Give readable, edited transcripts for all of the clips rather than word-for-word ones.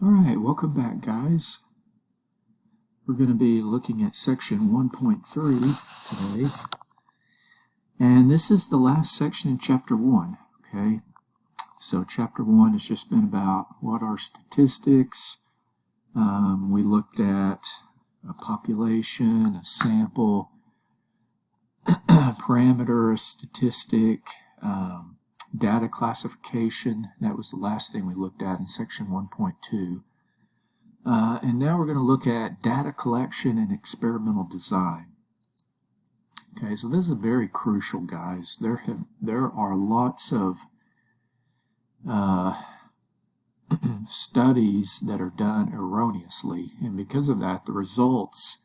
Alright, welcome back, guys. We're going to be looking at section 1.3 today. And this is the last section in chapter 1, okay? So chapter 1 has just been about what are statistics. We looked at a population, a sample, a parameter, a statistic, data classification. That was the last thing we looked at in section 1.2. And now we're going to look at data collection and experimental design. Okay, so this is very crucial, guys. There are lots of studies that are done erroneously, and because of that, the results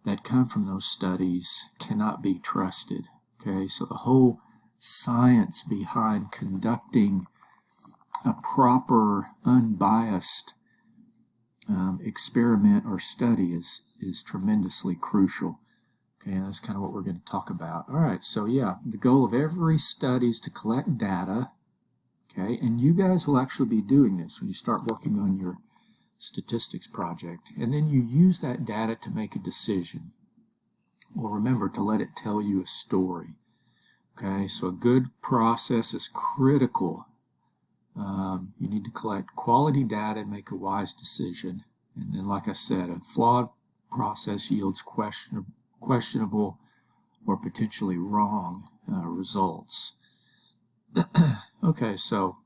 that come from those studies cannot be trusted. Okay, so the whole science behind conducting a proper, unbiased experiment or study is tremendously crucial. Okay, and that's kind of what we're going to talk about. All right, so yeah, the goal of every study is to collect data. Okay, and you guys will actually be doing this when you start working on your statistics project, and then you use that data to make a decision. Well, remember to let it tell you a story. Okay, so a good process is critical. You need to collect quality data and make a wise decision. And then, like I said, a flawed process yields questionable or potentially wrong results. Okay, so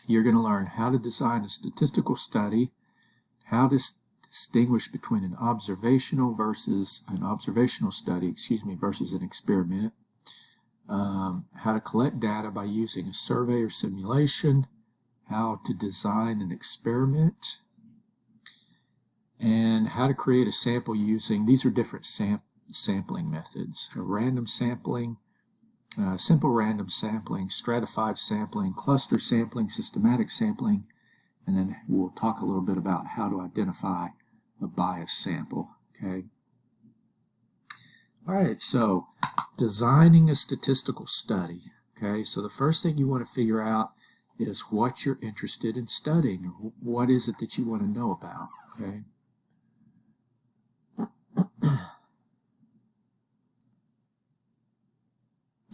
you're going to learn how to design a statistical study, how to distinguish between an observational study, versus an experiment. How to collect data by using a survey or simulation, how to design an experiment, and how to create a sample using, these are different sampling methods, a random sampling, simple random sampling, stratified sampling, cluster sampling, systematic sampling, and then we'll talk a little bit about how to identify a biased sample. Okay. All right, so designing a statistical study. Okay, so the first thing you want to figure out is what you're interested in studying, or what is it that you want to know about. Okay.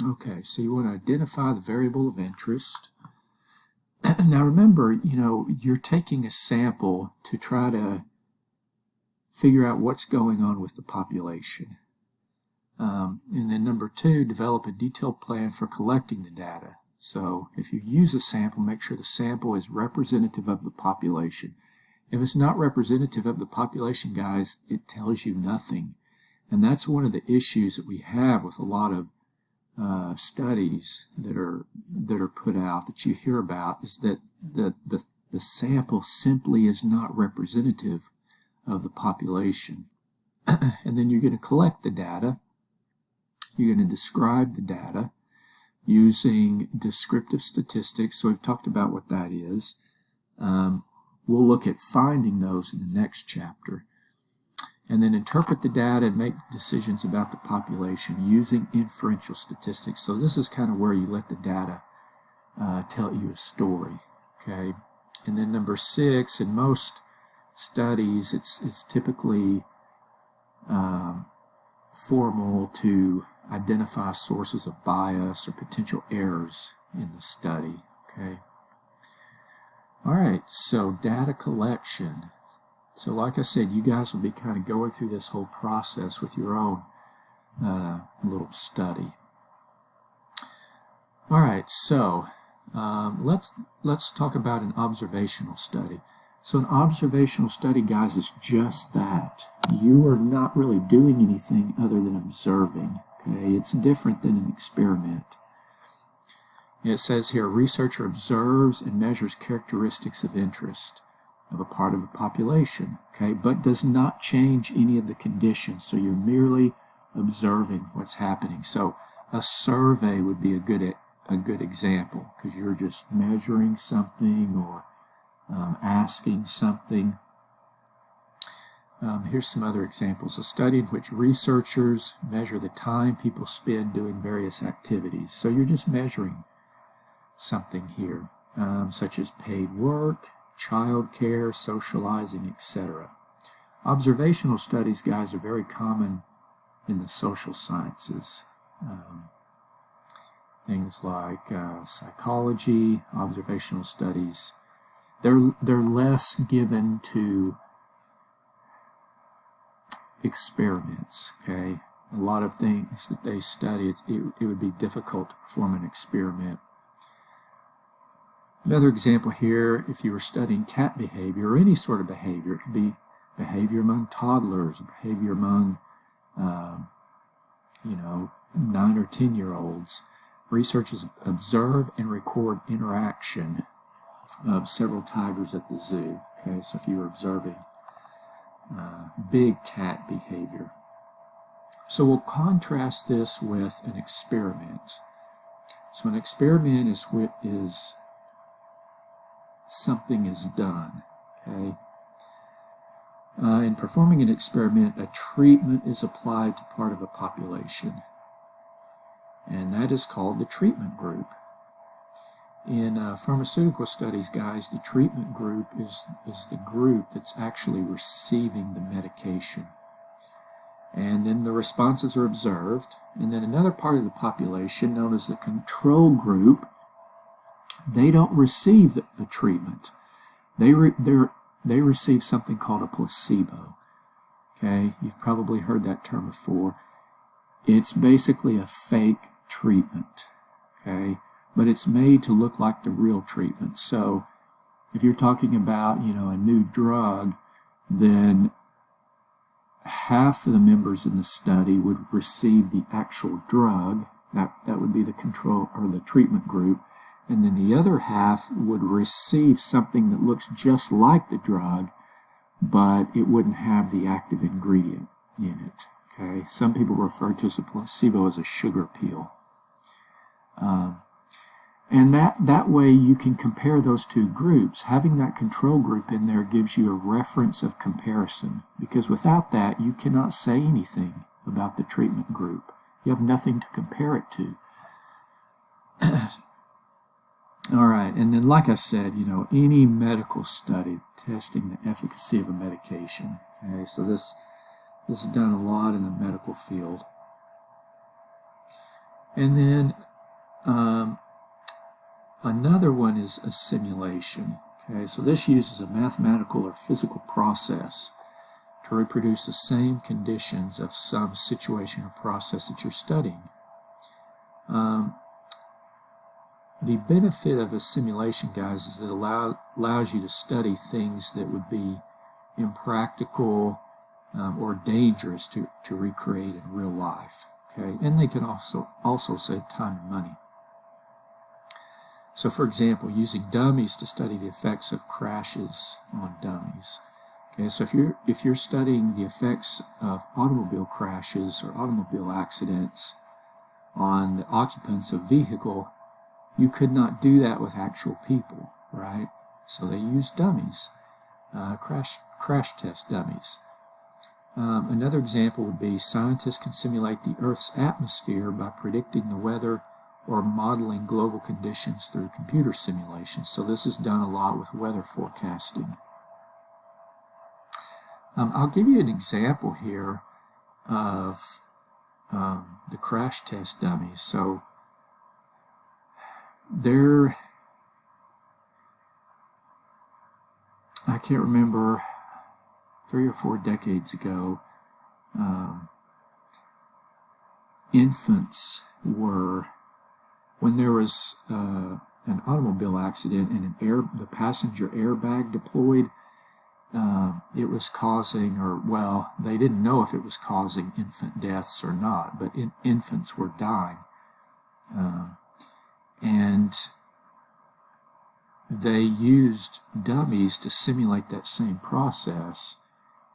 Okay, so you want to identify the variable of interest. Now remember, you're taking a sample to try to figure out what's going on with the population. And then number 2, develop a detailed plan for collecting the data. So if you use a sample, make sure the sample is representative of the population. If it's not representative of the population, guys, it tells you nothing. And that's one of the issues that we have with a lot of studies that are put out, that you hear about, is that the sample simply is not representative of the population. And then you're going to collect the data. You're going to describe the data using descriptive statistics. So we've talked about what that is. We'll look at finding those in the next chapter. And then interpret the data and make decisions about the population using inferential statistics. So this is kind of where you let the data tell you a story. Okay. And then number 6, in most studies, it's typically formal to identify sources of bias or potential errors in the study. Okay. All right, so data collection. So like I said, you guys will be kind of going through this whole process with your own little study. All right, so let's talk about an observational study. So an observational study, guys, is just that. You are not really doing anything other than observing. Okay, it's different than an experiment. It says here, a researcher observes and measures characteristics of interest of a part of the population, okay, but does not change any of the conditions. So you're merely observing what's happening. So a survey would be a good example, because you're just measuring something or asking something. Here's some other examples. A study in which researchers measure the time people spend doing various activities. So you're just measuring something here, such as paid work, child care, socializing, etc. Observational studies, guys, are very common in the social sciences. Things like psychology, observational studies, they're less given to experiments, okay? A lot of things that they study, it would be difficult to perform an experiment. Another example here, if you were studying cat behavior or any sort of behavior, it could be behavior among toddlers, behavior among 9 or 10-year-olds. Researchers observe and record interaction of several tigers at the zoo. Okay, so if you were observing big cat behavior. So we'll contrast this with an experiment. So an experiment is something is done. Okay. In performing an experiment, a treatment is applied to part of a population, and that is called the treatment group. In pharmaceutical studies, guys, the treatment group is the group that's actually receiving the medication. And then the responses are observed, and then another part of the population, known as the control group, they don't receive the treatment. They receive something called a placebo. Okay, you've probably heard that term before. It's basically a fake treatment. Okay, but it's made to look like the real treatment. So if you're talking about, a new drug, then half of the members in the study would receive the actual drug. That would be the control or the treatment group. And then the other half would receive something that looks just like the drug, but it wouldn't have the active ingredient in it. Okay, some people refer to a placebo as a sugar pill. And that way you can compare those two groups. Having that control group in there gives you a reference of comparison, because without that you cannot say anything about the treatment group. You have nothing to compare it to. All right, and then like I said, any medical study testing the efficacy of a medication. Okay, so this is done a lot in the medical field. And then another one is a simulation. Okay, so this uses a mathematical or physical process to reproduce the same conditions of some situation or process that you're studying. The benefit of a simulation, guys, is that it allows you to study things that would be impractical or dangerous to recreate in real life. Okay, and they can also save time and money. So, for example, using dummies to study the effects of crashes on dummies. Okay, so if you're studying the effects of automobile crashes or automobile accidents on the occupants of vehicle, you could not do that with actual people, right? So they use dummies, crash test dummies. Another example would be scientists can simulate the Earth's atmosphere by predicting the weather or modeling global conditions through computer simulations. So this is done a lot with weather forecasting. I'll give you an example here of the crash test dummies. So I can't remember, 3 or 4 decades ago, infants were, when there was an automobile accident and the passenger airbag deployed, it was causing, they didn't know if it was causing infant deaths or not, but infants were dying. And they used dummies to simulate that same process,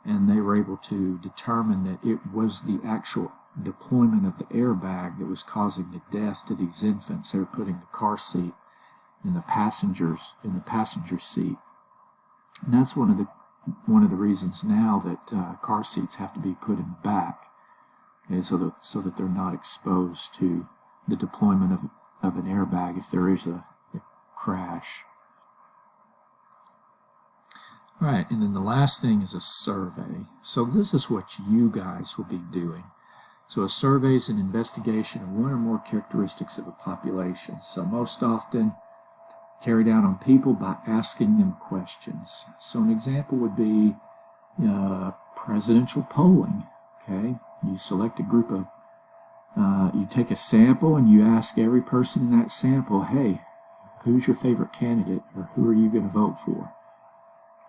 and they were able to determine that it was the actual deployment of the airbag that was causing the death to these infants. They were putting the car seat in the passenger seat, and that's one of the reasons now that car seats have to be put in the back, okay, so that they're not exposed to the deployment of an airbag if there is a crash. All right, and then the last thing is a survey. So this is what you guys will be doing. So a survey is an investigation of one or more characteristics of a population. So most often carried out on people by asking them questions. So an example would be presidential polling. Okay, you select a group of, you take a sample and you ask every person in that sample, hey, who's your favorite candidate, or who are you going to vote for?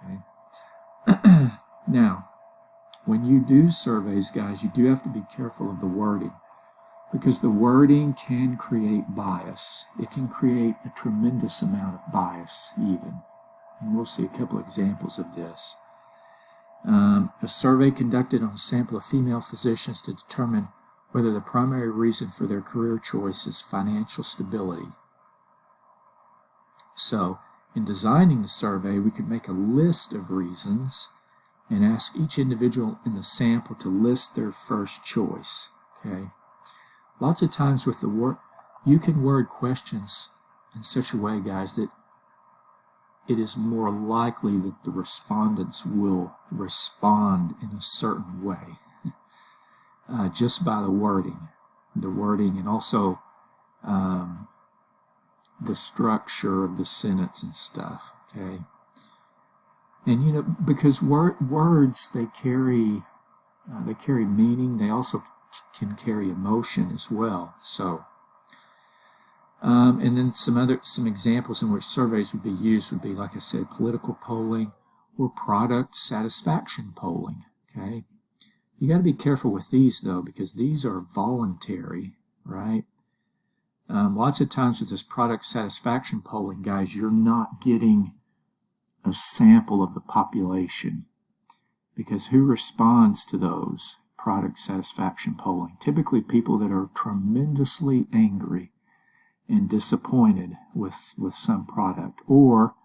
Okay. Now, when you do surveys, guys, you do have to be careful of the wording, because the wording can create bias. It can create a tremendous amount of bias even. And we'll see a couple of examples of this. A survey conducted on a sample of female physicians to determine whether the primary reason for their career choice is financial stability. So, in designing the survey, we could make a list of reasons and ask each individual in the sample to list their first choice. Okay. Lots of times with the word, you can word questions in such a way, guys, that it is more likely that the respondents will respond in a certain way just by the wording, and also the structure of the sentence and stuff. Okay, and because words they carry meaning. They also can carry emotion as well. So, and then some examples in which surveys would be used would be, like I said, political polling or product satisfaction polling. Okay, you got to be careful with these though, because these are voluntary, right? Lots of times with this product satisfaction polling, guys, you're not getting a sample of the population, because who responds to those product satisfaction polling? Typically people that are tremendously angry and disappointed with some product, or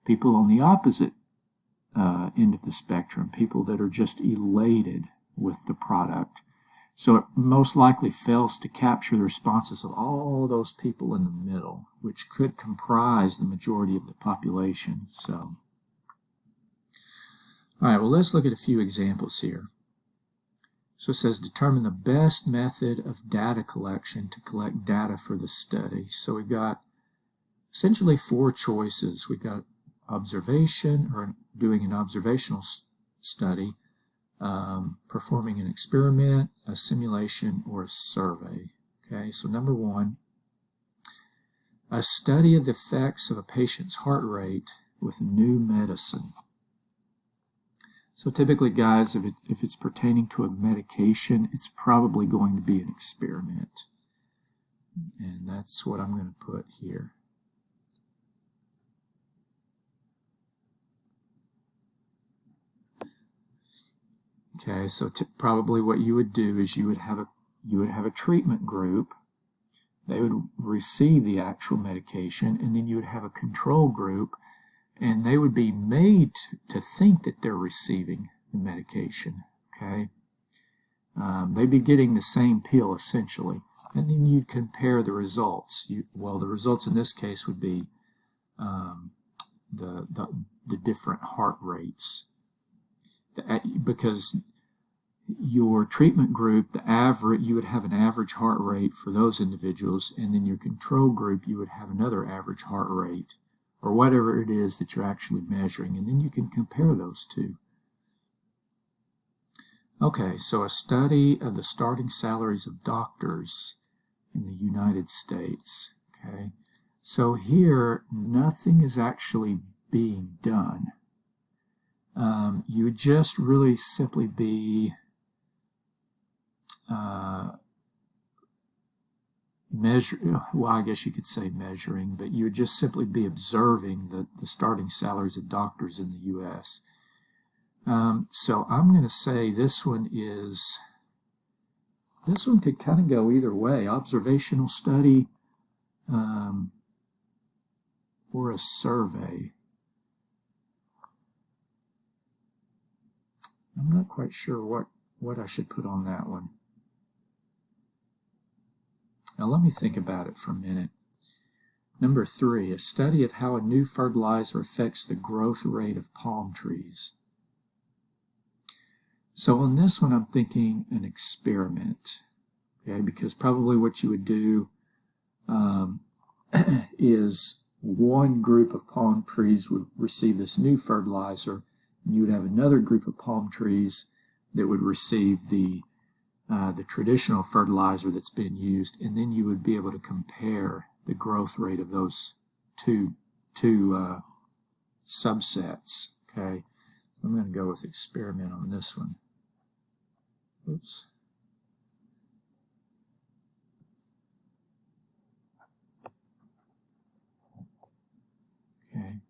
people on the opposite end of the spectrum, people that are just elated with the product. So it most likely fails to capture the responses of all those people in the middle, which could comprise the majority of the population. So, all right, well, let's look at a few examples here. So it says, determine the best method of data collection to collect data for the study. So we've got essentially 4 choices. We've got observation, or doing an observational study, performing an experiment, a simulation, or a survey. Okay, so number 1, a study of the effects of a patient's heart rate with a new medicine. So typically, guys, if it's pertaining to a medication, it's probably going to be an experiment. And that's what I'm going to put here. Okay, so probably what you would do is you would have a treatment group. They would receive the actual medication, and then you would have a control group, and they would be made to think that they're receiving the medication. Okay, they'd be getting the same pill essentially, and then you'd compare the results. Well, the results in this case would be the different heart rates. Because your treatment group, you would have an average heart rate for those individuals, and then your control group, you would have another average heart rate, or whatever it is that you're actually measuring, and then you can compare those two. Okay, so a study of the starting salaries of doctors in the United States. Okay, so here nothing is actually being done. You would just really simply be well, I guess you could say measuring, but you would just simply be observing the starting salaries of doctors in the U.S. So I'm going to say this one could kind of go either way, observational study or a survey. I'm not quite sure what I should put on that one. Now let me think about it for a minute. Number 3, a study of how a new fertilizer affects the growth rate of palm trees. So on this one, I'm thinking an experiment, okay, because probably what you would do is one group of palm trees would receive this new fertilizer, and you would have another group of palm trees that would receive the traditional fertilizer that's been used, and then you would be able to compare the growth rate of those two subsets. Okay, I'm going to go with experiment on this one. Oops. Okay.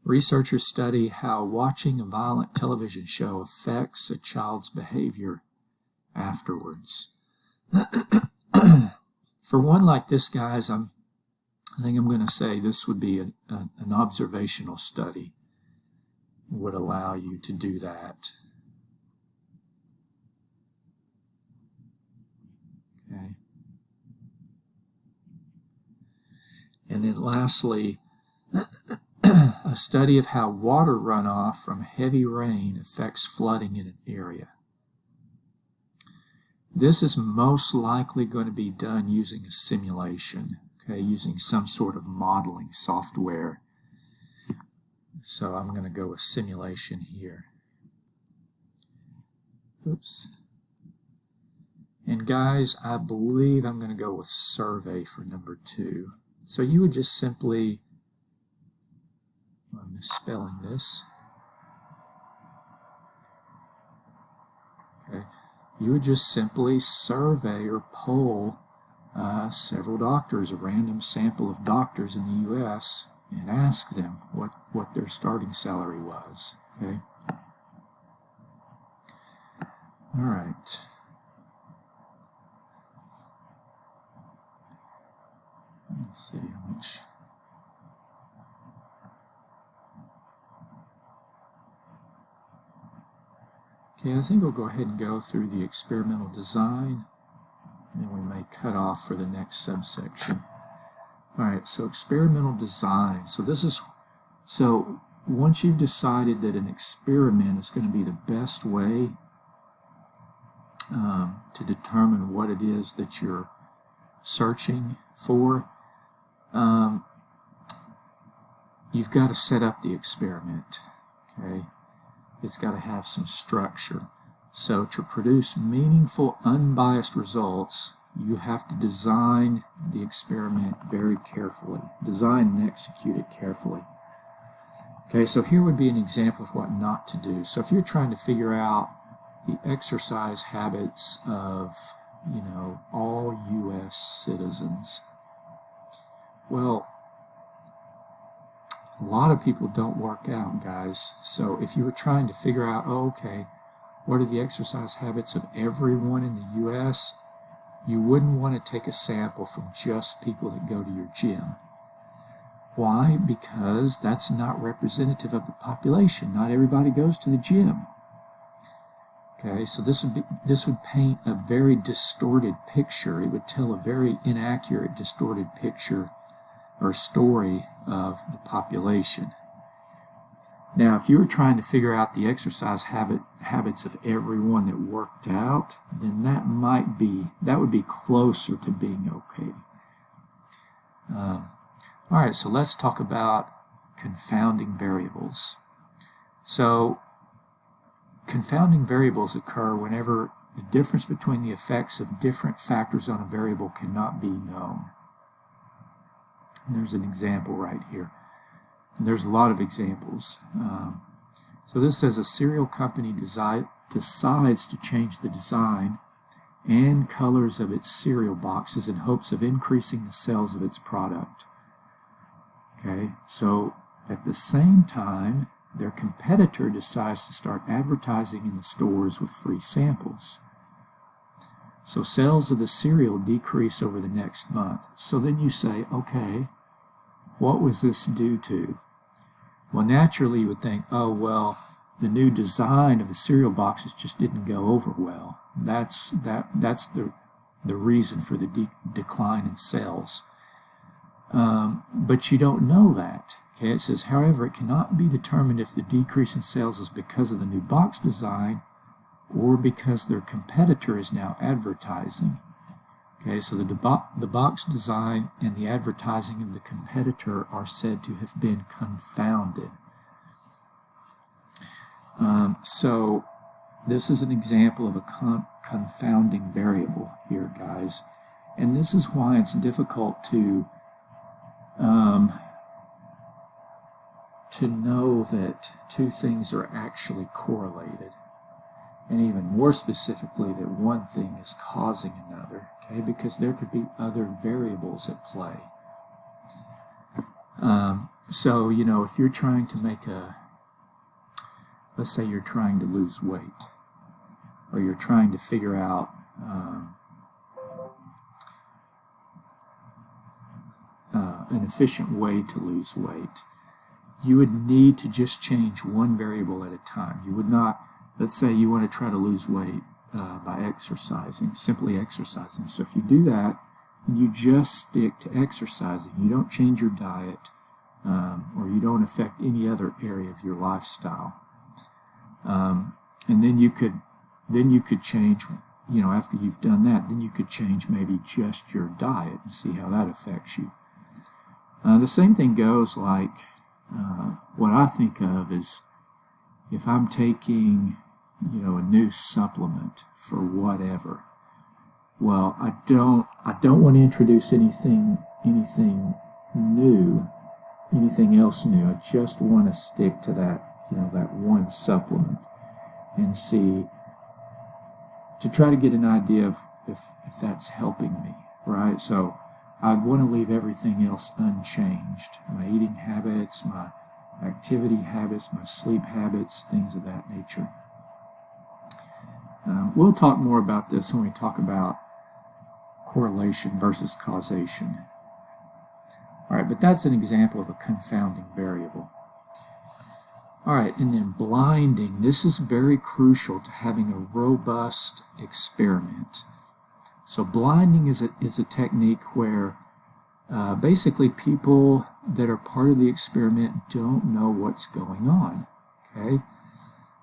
Researchers study how watching a violent television show affects a child's behavior afterwards. For one like this, guys, I think I'm going to say this would be an observational study. Would allow you to do that. Okay. And then lastly, a study of how water runoff from heavy rain affects flooding in an area. This is most likely going to be done using a simulation, okay, using some sort of modeling software. So I'm going to go with simulation here. Oops. And guys, I believe I'm going to go with survey for number 2. So you would just simply, I'm misspelling this. Okay. You would just simply survey or poll several doctors, a random sample of doctors in the U.S., and ask them what their starting salary was. Okay. All right. Let's see how much. Okay, I think we'll go ahead and go through the experimental design, and then we may cut off for the next subsection. All right, so experimental design. So once you've decided that an experiment is going to be the best way to determine what it is that you're searching for, you've got to set up the experiment. Okay, it's got to have some structure. So to produce meaningful, unbiased results, you have to design the experiment very carefully. Design and execute it carefully. Okay, so here would be an example of what not to do. So if you're trying to figure out the exercise habits of, all U.S. citizens, well, a lot of people don't work out, guys. So if you were trying to figure out, what are the exercise habits of everyone in the U.S., you wouldn't want to take a sample from just people that go to your gym. Why? Because that's not representative of the population. Not everybody goes to the gym. Okay, so this would paint a very distorted picture. It would tell a very inaccurate, distorted picture or story of the population. Now, if you were trying to figure out the exercise habits of everyone that worked out, then that would be closer to being okay. All right, so let's talk about confounding variables. So, confounding variables occur whenever the difference between the effects of different factors on a variable cannot be known. And there's an example right here. And there's a lot of examples. So this says a cereal company decides to change the design and colors of its cereal boxes in hopes of increasing the sales of its product. Okay, so at the same time, their competitor decides to start advertising in the stores with free samples. So sales of the cereal decrease over the next month. So then you say, okay, what was this due to? Well, naturally you would think, the new design of the cereal boxes just didn't go over well. That's the reason for the decline in sales. But you don't know that. Okay, it says, however, it cannot be determined if the decrease in sales is because of the new box design or because their competitor is now advertising. Okay, so the box design and the advertising of the competitor are said to have been confounded. So this is an example of a confounding variable here, guys. And this is why it's difficult to know that two things are actually correlated. And even more specifically, that one thing is causing another, okay? Because there could be other variables at play. So, you know, if you're trying to make let's say you're trying to lose weight, or you're trying to figure out an efficient way to lose weight, you would need to just change one variable at a time. You would not, let's say you want to try to lose weight by exercising, simply exercising. So if you do that, you just stick to exercising. You don't change your diet, or you don't affect any other area of your lifestyle. And then you could change, you know, after you've done that, then you could change maybe just your diet and see how that affects you. The same thing goes like, what I think of is if I'm taking, you know, a new supplement for whatever. Well, I don't want to introduce anything new, anything else new. I just want to stick to that, you know, that one supplement and see, to try to get an idea of if that's helping me, right? So I want to leave everything else unchanged. My eating habits, my activity habits, my sleep habits, things of that nature. We'll talk more about this when we talk about correlation versus causation. All right, but that's an example of a confounding variable. All right, and then blinding. This is very crucial to having a robust experiment. So blinding is a technique where basically people that are part of the experiment don't know what's going on, okay?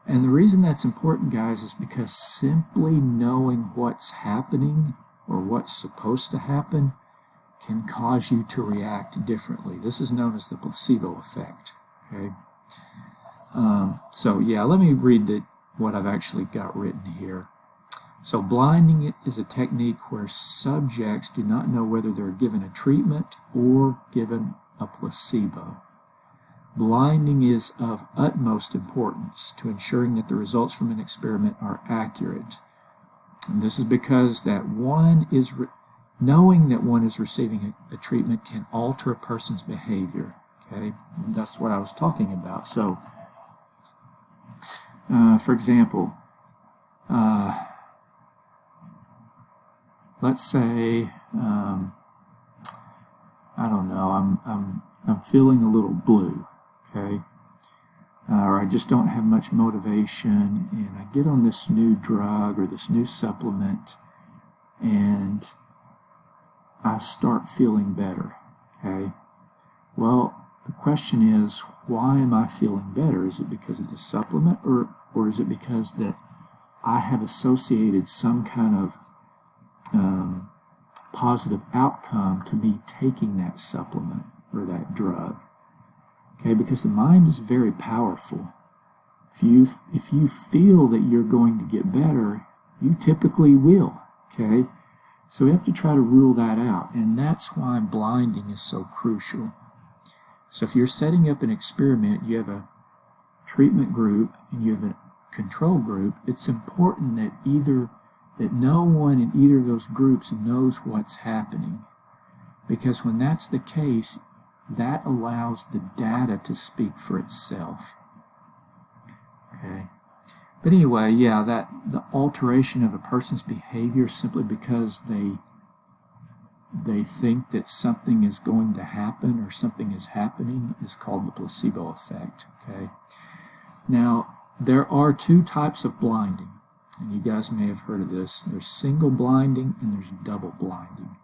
And the reason that's important, guys, is because simply knowing what's happening or what's supposed to happen can cause you to react differently. This is known as the placebo effect, okay? So yeah, let me read what I've actually got written here. So blinding is a technique where subjects do not know whether they're given a treatment or given a placebo. Blinding is of utmost importance to ensuring that the results from an experiment are accurate. And this is because knowing that one is receiving a treatment can alter a person's behavior. Okay, and that's what I was talking about. So, for example, let's say I don't know, I'm feeling a little blue, okay, or I just don't have much motivation, and I get on this new drug or this new supplement, and I start feeling better, okay. Well, the question is, why am I feeling better? Is it because of the supplement, or is it because that I have associated some kind of positive outcome to me taking that supplement or that drug? Okay, because the mind is very powerful. If you feel that you're going to get better, you typically will. Okay, so we have to try to rule that out, and that's why blinding is so crucial. So if you're setting up an experiment, you have a treatment group and you have a control group, it's important that no one in either of those groups knows what's happening. Because when that's the case, that allows the data to speak for itself. Okay. But anyway, yeah, the alteration of a person's behavior simply because they think that something is going to happen or something is happening is called the placebo effect. Okay. Now, There are two types of blinding, and you guys may have heard of this. There's single blinding and there's double blinding.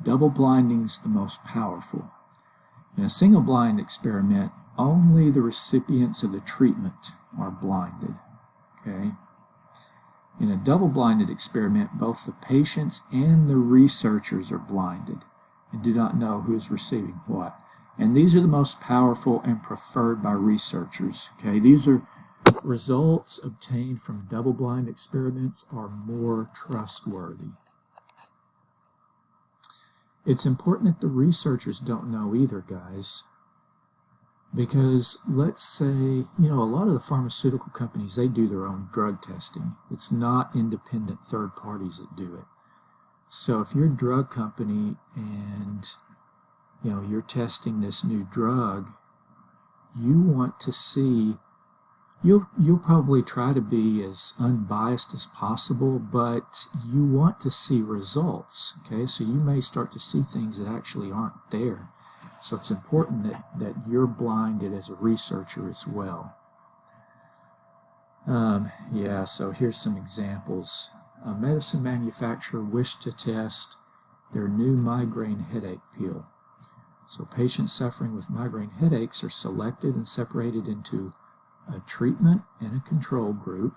Double blinding is the most powerful. In a single blind experiment, only the recipients of the treatment are blinded. Okay? In a double-blinded experiment, both the patients and the researchers are blinded and do not know who is receiving what. And these are the most powerful and preferred by researchers. Okay? These are results obtained from double-blind experiments are more trustworthy. It's important that the researchers don't know either, guys, because let's say, a lot of the pharmaceutical companies, they do their own drug testing. It's not independent third parties that do it. So if you're a drug company and, you're testing this new drug, you want to see, you'll probably try to be as unbiased as possible, but you want to see results, okay? So you may start to see things that actually aren't there. So it's important that you're blinded as a researcher as well. So here's some examples. A medicine manufacturer wished to test their new migraine headache pill. So patients suffering with migraine headaches are selected and separated into a treatment and a control group.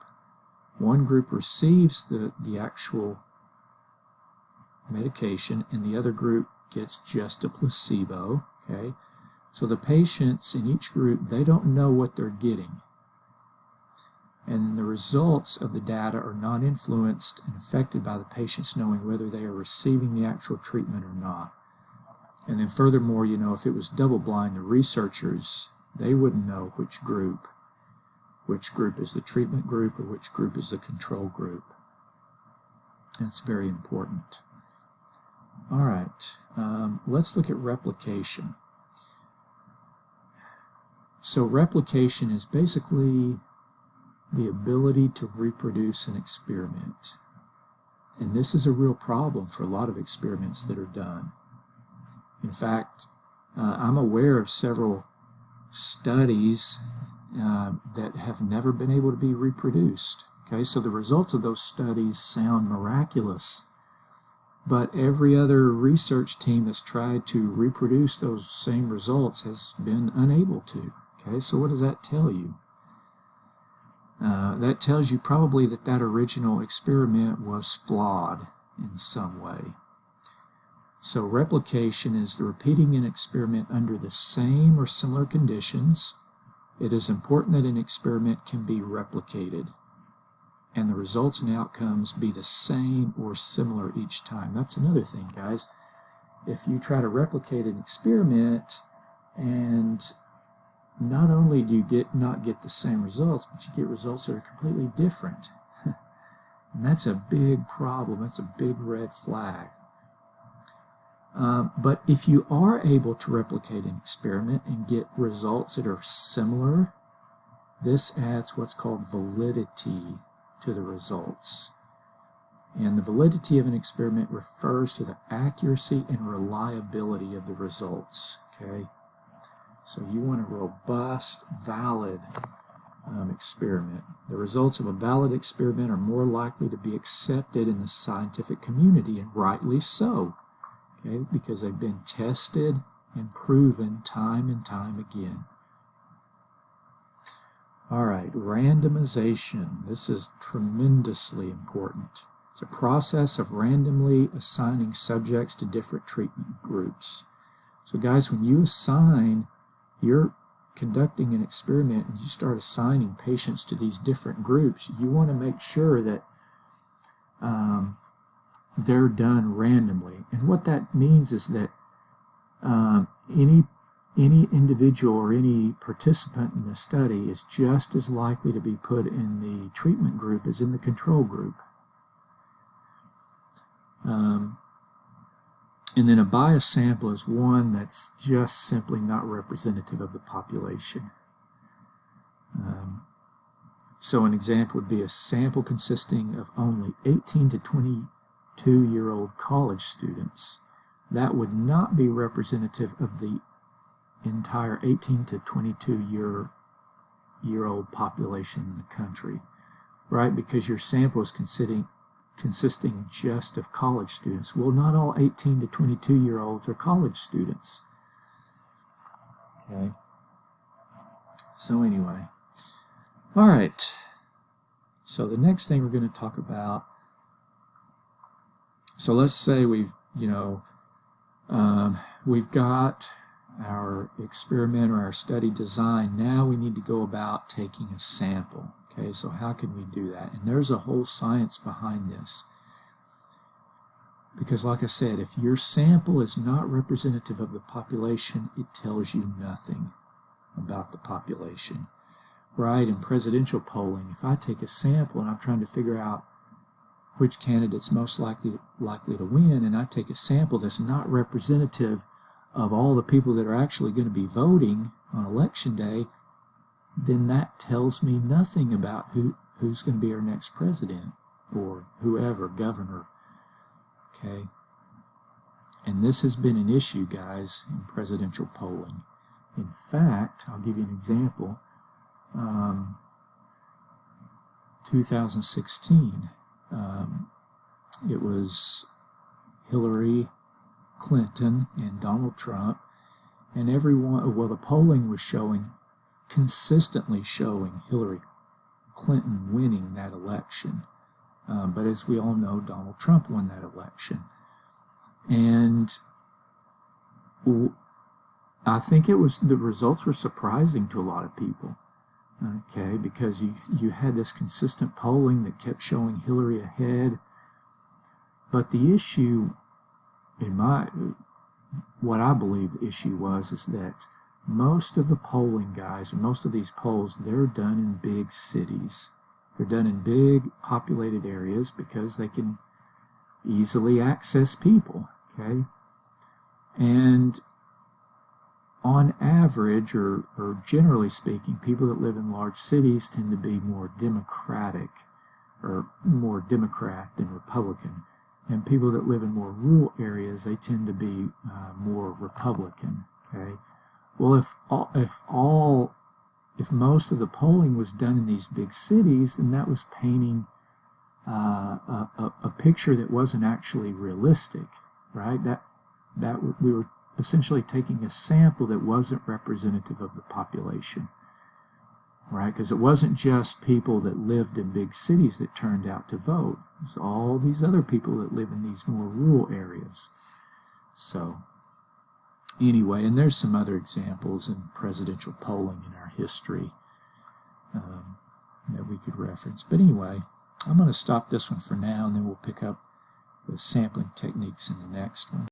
One group receives the actual medication, and the other group gets just a placebo. Okay, so the patients in each group, they don't know what they're getting, and the results of the data are not influenced and affected by the patients knowing whether they are receiving the actual treatment or not. And then furthermore, if it was double-blind, the researchers, they wouldn't know which group is the treatment group or which group is the control group. That's very important. All right, let's look at replication. So replication is basically the ability to reproduce an experiment. And this is a real problem for a lot of experiments that are done. In fact, I'm aware of several studies that have never been able to be reproduced. Okay, so the results of those studies sound miraculous, but every other research team that's tried to reproduce those same results has been unable to. Okay, so what does that tell you? That tells you probably that original experiment was flawed in some way. So replication is the repeating an experiment under the same or similar conditions. It is important that an experiment can be replicated, and the results and outcomes be the same or similar each time. That's another thing, guys. If you try to replicate an experiment, and not only do you not get the same results, but you get results that are completely different. And that's a big problem. That's a big red flag. But if you are able to replicate an experiment and get results that are similar, this adds what's called validity to the results. And the validity of an experiment refers to the accuracy and reliability of the results. Okay? So you want a robust, valid experiment. The results of a valid experiment are more likely to be accepted in the scientific community, and rightly so. Okay? Because they've been tested and proven time and time again. All right, randomization. This is tremendously important. It's a process of randomly assigning subjects to different treatment groups. So guys, when you you're conducting an experiment and you start assigning patients to these different groups, you want to make sure that they're done randomly. And what that means is that any individual or any participant in the study is just as likely to be put in the treatment group as in the control group. And then a biased sample is one that's just simply not representative of the population. So an example would be a sample consisting of only 18 to 22-year-old college students. That would not be representative of the entire 18 to 22-year year-old population in the country, right? Because your sample is consisting just of college students. Well, not all 18 to 22-year-olds are college students. Okay. So anyway, all right. So the next thing we're going to talk about, so let's say we've got our experiment or our study design. Now we need to go about taking a sample. Okay, so how can we do that? And there's a whole science behind this. Because like I said, if your sample is not representative of the population, it tells you nothing about the population. Right? In presidential polling, if I take a sample and I'm trying to figure out which candidate's most likely to win, and I take a sample that's not representative of all the people that are actually going to be voting on election day, then that tells me nothing about who's going to be our next president or whoever, governor. Okay? And this has been an issue, guys, in presidential polling. In fact, I'll give you an example. 2016, it was Hillary Clinton and Donald Trump, and the polling was consistently showing Hillary Clinton winning that election. But as we all know, Donald Trump won that election. And I think the results were surprising to a lot of people. Okay, because you had this consistent polling that kept showing Hillary ahead. But the issue, what I believe the issue was, is that most of the polling guys, and most of these polls, they're done in big cities. They're done in big populated areas because they can easily access people, okay? And on average, or generally speaking, people that live in large cities tend to be more Democratic, or more Democrat than Republican. And people that live in more rural areas, they tend to be more Republican, okay? Well, if most of the polling was done in these big cities, then that was painting a picture that wasn't actually realistic, right? We were essentially taking a sample that wasn't representative of the population, right? Because it wasn't just people that lived in big cities that turned out to vote. It was all these other people that live in these more rural areas. So anyway, and there's some other examples in presidential polling in our history that we could reference. But anyway, I'm going to stop this one for now, and then we'll pick up the sampling techniques in the next one.